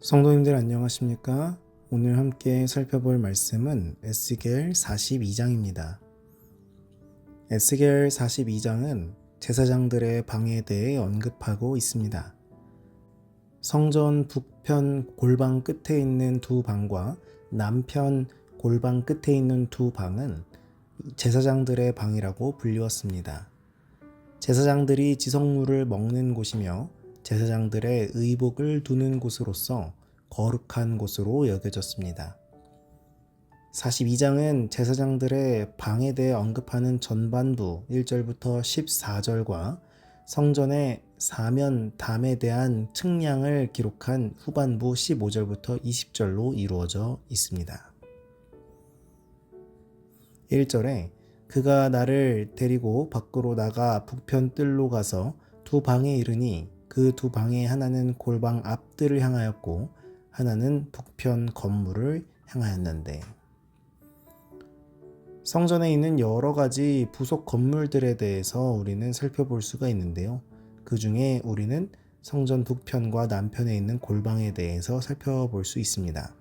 성도님들 안녕하십니까? 오늘 함께 살펴볼 말씀은 에스겔 42장입니다. 에스겔 42장은 제사장들의 방에 대해 언급하고 있습니다. 성전 북편 골방 끝에 있는 두 방과 남편 골방 끝에 있는 두 방은 제사장들의 방이라고 불리웠습니다. 제사장들이 지성물을 먹는 곳이며 제사장들의 의복을 두는 곳으로서 거룩한 곳으로 여겨졌습니다. 42장은 제사장들의 방에 대해 언급하는 전반부 1절부터 14절과 성전의 사면 담에 대한 측량을 기록한 후반부 15절부터 20절로 이루어져 있습니다. 1절에 그가 나를 데리고 밖으로 나가 북편 뜰로 가서 두 방에 이르니 그 두 방의 하나는 골방 앞뜰을 향하였고 하나는 북편 건물을 향하였는데, 성전에 있는 여러 가지 부속 건물들에 대해서 우리는 살펴볼 수가 있는데요. 그 중에 우리는 성전 북편과 남편에 있는 골방에 대해서 살펴볼 수 있습니다.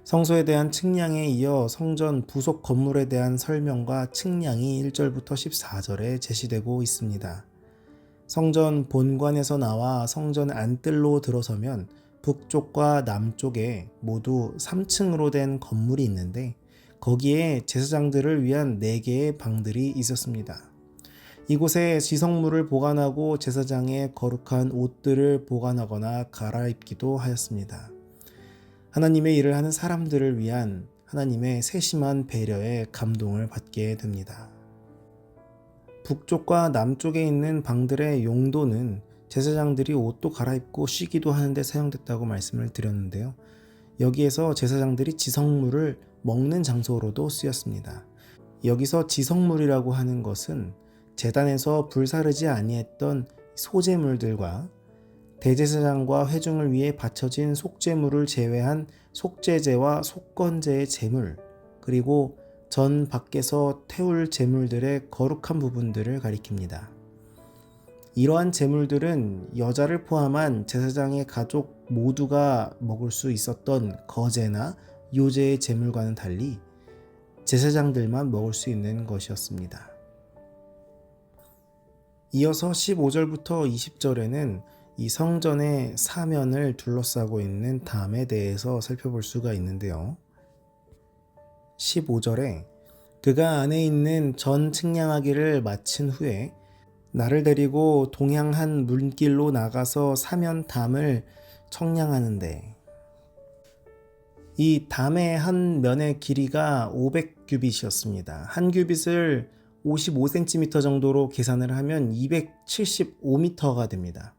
성소에 대한 측량에 이어 성전 부속 건물에 대한 설명과 측량이 1절부터 14절에 제시되고 있습니다. 성전 본관에서 나와 성전 안뜰로 들어서면 북쪽과 남쪽에 모두 3층으로 된 건물이 있는데, 거기에 제사장들을 위한 4개의 방들이 있었습니다. 이곳에 지성물을 보관하고 제사장의 거룩한 옷들을 보관하거나 갈아입기도 하였습니다. 하나님의 일을 하는 사람들을 위한 하나님의 세심한 배려에 감동을 받게 됩니다. 북쪽과 남쪽에 있는 방들의 용도는 제사장들이 옷도 갈아입고 쉬기도 하는데 사용됐다고 말씀을 드렸는데요. 여기에서 제사장들이 지성물을 먹는 장소로도 쓰였습니다. 여기서 지성물이라고 하는 것은 제단에서 불사르지 아니했던 소제물들과 대제사장과 회중을 위해 바쳐진 속제물을 제외한 속제제와 속건제의 제물, 그리고 전 밖에서 태울 제물들의 거룩한 부분들을 가리킵니다. 이러한 제물들은 여자를 포함한 제사장의 가족 모두가 먹을 수 있었던 거제나 요제의 제물과는 달리 제사장들만 먹을 수 있는 것이었습니다. 이어서 15절부터 20절에는 이 성전의 사면을 둘러싸고 있는 담에 대해서 살펴볼 수가 있는데요. 15절에 그가 안에 있는 전 측량하기를 마친 후에 나를 데리고 동향한 문길로 나가서 사면 담을 청량하는데, 이 담의 한 면의 길이가 500규빗이었습니다. 한 규빗을 55cm 정도로 계산을 하면 275m가 됩니다.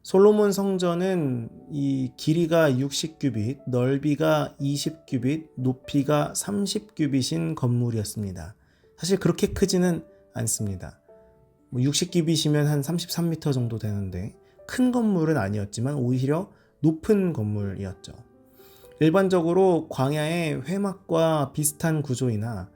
솔로몬 성전은 이 길이가 60규빗, 넓이가 20규빗, 높이가 30규빗인 건물이었습니다. 사실 그렇게 크지는 않습니다. 60규빗이면 한 33m 정도 되는데 큰 건물은 아니었지만 오히려 높은 건물이었죠. 일반적으로 광야의 회막과 비슷한 구조이나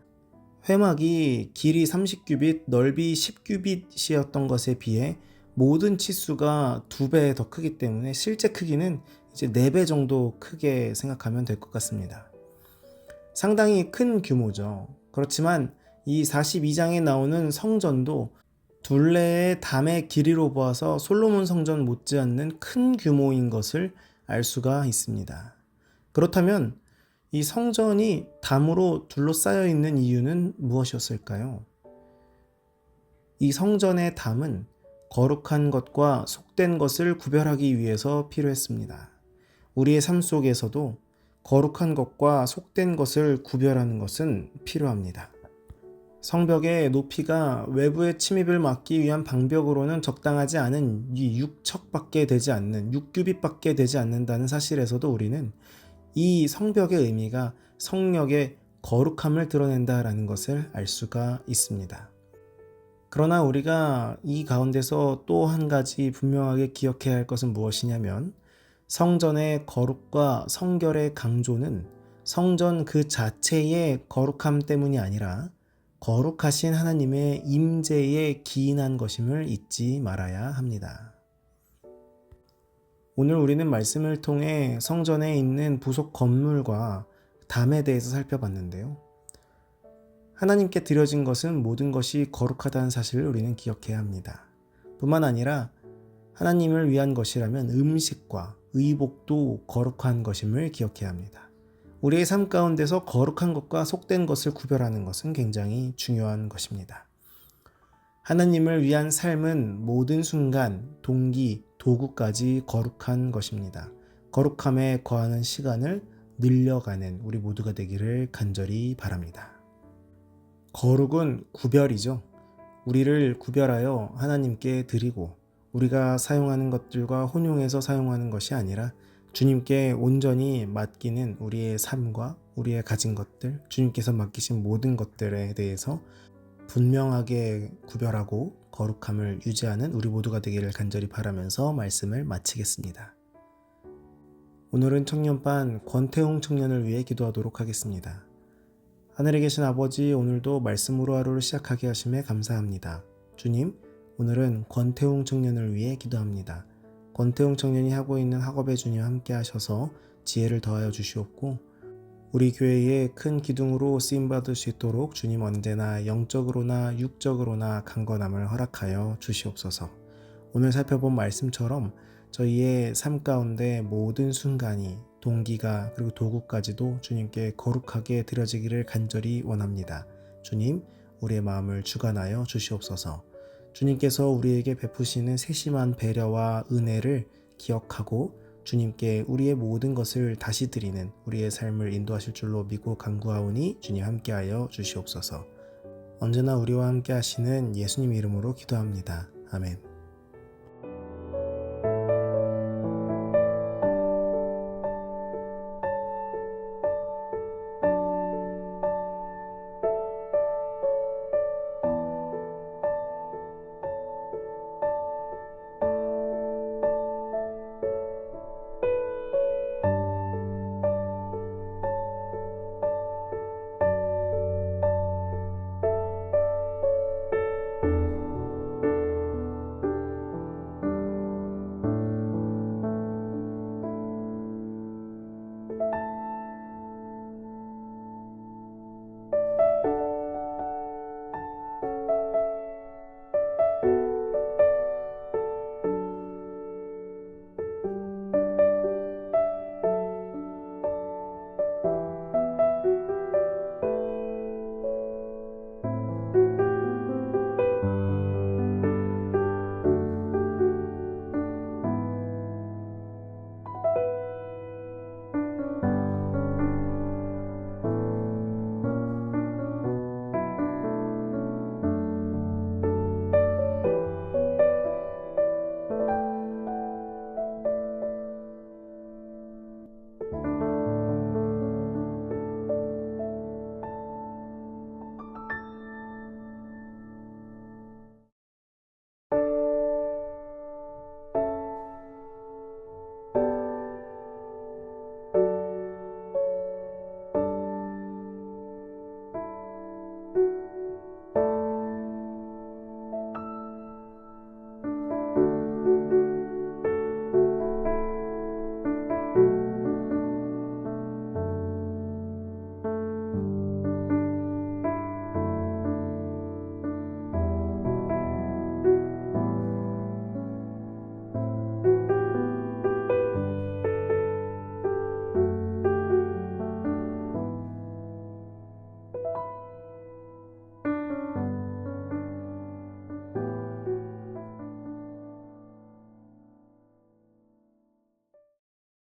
회막이 길이 30규빗, 넓이 10규빗이었던 것에 비해 모든 치수가 2배 더 크기 때문에 실제 크기는 이제 4배 정도 크게 생각하면 될 것 같습니다. 상당히 큰 규모죠. 그렇지만 이 42장에 나오는 성전도 둘레의 담의 길이로 보아서 솔로몬 성전 못지않는 큰 규모인 것을 알 수가 있습니다. 그렇다면 이 성전이 담으로 둘러싸여 있는 이유는 무엇이었을까요? 이 성전의 담은 거룩한 것과 속된 것을 구별하기 위해서 필요했습니다. 우리의 삶 속에서도 거룩한 것과 속된 것을 구별하는 것은 필요합니다. 성벽의 높이가 외부의 침입을 막기 위한 방벽으로는 적당하지 않은 이 6척밖에 되지 않는 6규빗밖에 되지 않는다는 사실에서도 우리는 이 성벽의 의미가 성령의 거룩함을 드러낸다라는 것을 알 수가 있습니다. 그러나 우리가 이 가운데서 또 한 가지 분명하게 기억해야 할 것은 무엇이냐면, 성전의 거룩과 성결의 강조는 성전 그 자체의 거룩함 때문이 아니라 거룩하신 하나님의 임재에 기인한 것임을 잊지 말아야 합니다. 오늘 우리는 말씀을 통해 성전에 있는 부속 건물과 담에 대해서 살펴봤는데요. 하나님께 드려진 것은 모든 것이 거룩하다는 사실을 우리는 기억해야 합니다. 뿐만 아니라 하나님을 위한 것이라면 음식과 의복도 거룩한 것임을 기억해야 합니다. 우리의 삶 가운데서 거룩한 것과 속된 것을 구별하는 것은 굉장히 중요한 것입니다. 하나님을 위한 삶은 모든 순간, 동기, 도구까지 거룩한 것입니다. 거룩함에 거하는 시간을 늘려가는 우리 모두가 되기를 간절히 바랍니다. 거룩은 구별이죠. 우리를 구별하여 하나님께 드리고 우리가 사용하는 것들과 혼용해서 사용하는 것이 아니라 주님께 온전히 맡기는 우리의 삶과 우리의 가진 것들, 주님께서 맡기신 모든 것들에 대해서 분명하게 구별하고 거룩함을 유지하는 우리 모두가 되기를 간절히 바라면서 말씀을 마치겠습니다. 오늘은 청년반 권태웅 청년을 위해 기도하도록 하겠습니다. 하늘에 계신 아버지, 오늘도 말씀으로 하루를 시작하게 하심에 감사합니다. 주님, 오늘은 권태웅 청년을 위해 기도합니다. 권태웅 청년이 하고 있는 학업에 주님 함께 하셔서 지혜를 더하여 주시옵고 우리 교회의 큰 기둥으로 쓰임받을 수 있도록 주님 언제나 영적으로나 육적으로나 강건함을 허락하여 주시옵소서. 오늘 살펴본 말씀처럼 저희의 삶 가운데 모든 순간이 동기가 그리고 도구까지도 주님께 거룩하게 드려지기를 간절히 원합니다. 주님, 우리의 마음을 주관하여 주시옵소서. 주님께서 우리에게 베푸시는 세심한 배려와 은혜를 기억하고 주님께 우리의 모든 것을 다시 드리는 우리의 삶을 인도하실 줄로 믿고 간구하오니 주님 함께하여 주시옵소서. 언제나 우리와 함께 하시는 예수님 이름으로 기도합니다. 아멘.